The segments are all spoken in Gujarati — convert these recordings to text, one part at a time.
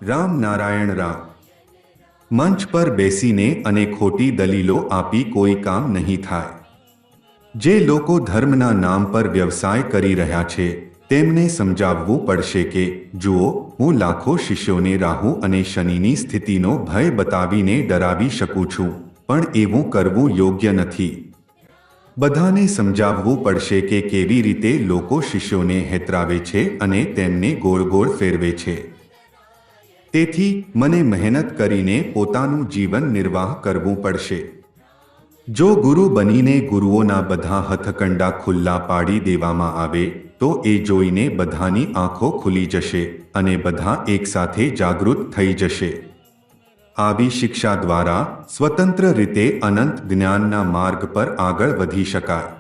રામ નારાયણ રામ. મંચ પર બેસીને અને ખોટી દલીલો આપી કોઈ કામ નહીં થાય. જે લોકો ધર્મના નામ પર વ્યવસાય કરી રહ્યા છે તેમને સમજાવવું પડશે કે જુઓ, હું લાખો શિષ્યોને રાહુ અને શનિની સ્થિતિનો ભય બતાવીને ડરાવી શકું છું, પણ એવું કરવું યોગ્ય નથી. બધાને સમજાવવું પડશે કે કેવી રીતે લોકો શિષ્યોને હેતરાવે છે અને તેમને ગોળ ગોળ ફેરવે છે. તેથી મને મહેનત કરીને પોતાનું જીવન નિર્વાહ કરવું પડશે. જો ગુરુ બનીને ગુરુઓના બધા હથકંડા ખુલ્લા પાડી દેવામાં આવે તો એ જોઈને બધાની આંખો ખુલી જશે અને બધા એકસાથે જાગૃત થઈ જશે. આવી શિક્ષા દ્વારા સ્વતંત્ર રીતે અનંત જ્ઞાનના માર્ગ પર આગળ વધી શકાય.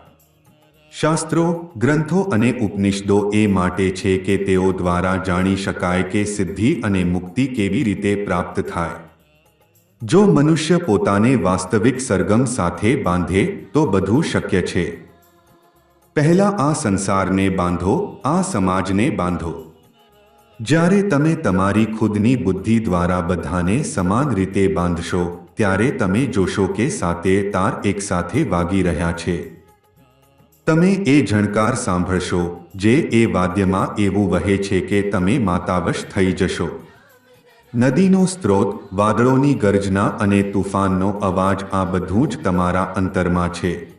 શાસ્ત્રો, ગ્રંથો અને ઉપનિષદો એ માટે છે કે તેઓ દ્વારા જાણી શકાય કે સિદ્ધિ અને મુક્તિ કેવી રીતે પ્રાપ્ત થાય. જો મનુષ્ય પોતાને વાસ્તવિક સરગમ સાથે બાંધે તો બધું શક્ય છે. પહેલા આ સંસારને બાંધો, આ સમાજને બાંધો. જ્યારે તમે તમારી ખુદની બુદ્ધિ દ્વારા બધાને સમાન રીતે બાંધશો ત્યારે તમે જોશો કે સાતે તાર એકસાથે વાગી રહ્યા છે. તમે એ ઝણકાર સાંભળશો જે એ વાદ્યમાં એવું વહે છે કે તમે માતાવશ થઈ જશો. નદીનો સ્ત્રોત, વાદળોની ગર્જના અને તુફાનનો અવાજ, આ બધું જ તમારા અંતરમાં છે.